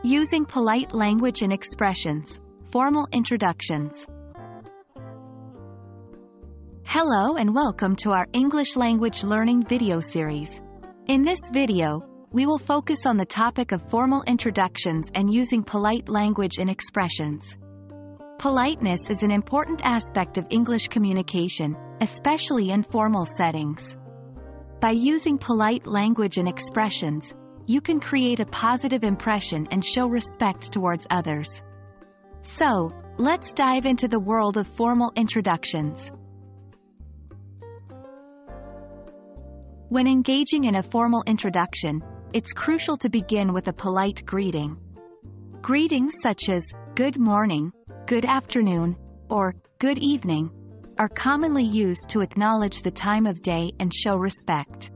Using polite language and expressions. Formal introductions. Hello and welcome to our English language learning video series. In this video, we will focus on the topic of formal introductions and using polite language and expressions. Politeness is an important aspect of English communication, especially in formal settings. By using polite language and expressions, you can create a positive impression and show respect towards others. So, let's dive into the world of formal introductions. When engaging in a formal introduction, it's crucial to begin with a polite greeting. Greetings such as, good morning, good afternoon, or good evening, are commonly used to acknowledge the time of day and show respect.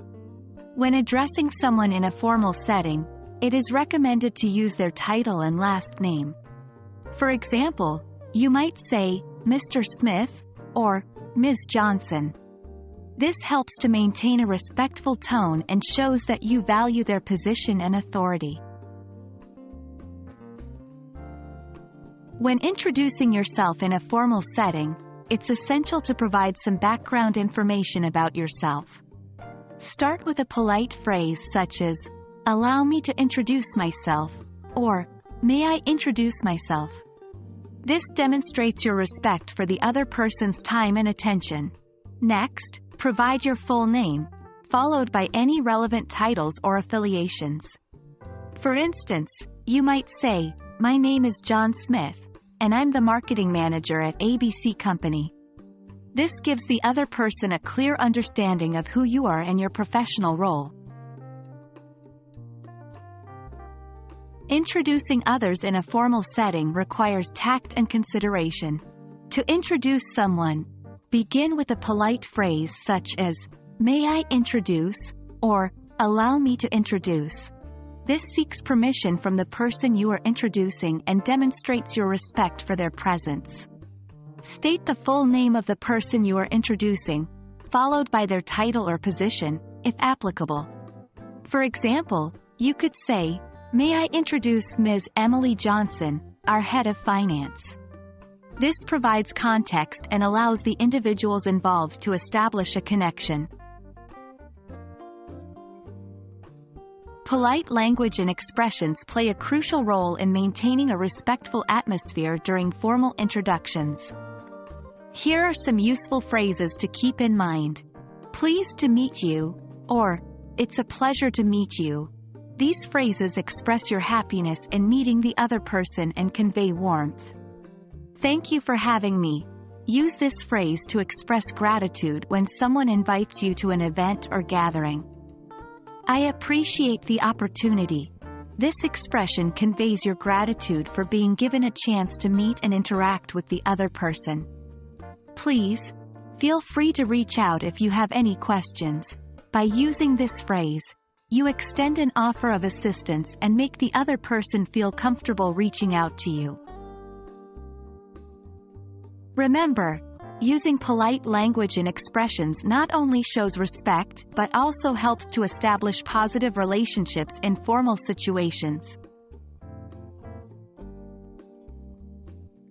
When addressing someone in a formal setting, it is recommended to use their title and last name. For example, you might say, Mr. Smith, or Ms. Johnson. This helps to maintain a respectful tone and shows that you value their position and authority. When introducing yourself in a formal setting, it's essential to provide some background information about yourself. Start with a polite phrase such as, allow me to introduce myself, or, may I introduce myself? This demonstrates your respect for the other person's time and attention. Next, provide your full name, followed by any relevant titles or affiliations. For instance, you might say, my name is John Smith, and I'm the marketing manager at ABC Company. This gives the other person a clear understanding of who you are and your professional role. Introducing others in a formal setting requires tact and consideration. To introduce someone, begin with a polite phrase such as, may I introduce, or, allow me to introduce. This seeks permission from the person you are introducing and demonstrates your respect for their presence. State the full name of the person you are introducing, followed by their title or position, if applicable. For example, you could say, may I introduce Ms. Emily Johnson, our head of finance. This provides context and allows the individuals involved to establish a connection. Polite language and expressions play a crucial role in maintaining a respectful atmosphere during formal introductions. Here are some useful phrases to keep in mind. Pleased to meet you, or, it's a pleasure to meet you. These phrases express your happiness in meeting the other person and convey warmth. Thank you for having me. Use this phrase to express gratitude when someone invites you to an event or gathering. I appreciate the opportunity. This expression conveys your gratitude for being given a chance to meet and interact with the other person. Please, feel free to reach out if you have any questions. By using this phrase, you extend an offer of assistance and make the other person feel comfortable reaching out to you. Remember, using polite language and expressions not only shows respect but also helps to establish positive relationships in formal situations.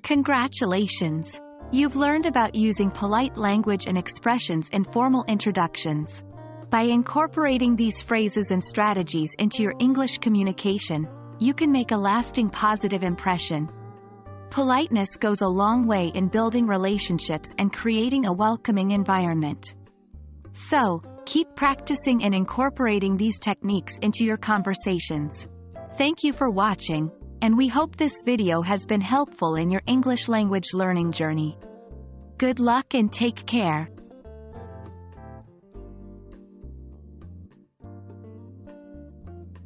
Congratulations! You've learned about using polite language and expressions in formal introductions. By incorporating these phrases and strategies into your English communication, you can make a lasting positive impression. Politeness goes a long way in building relationships and creating a welcoming environment. So, keep practicing and incorporating these techniques into your conversations. Thank you for watching, and we hope this video has been helpful in your English language learning journey. Good luck and take care.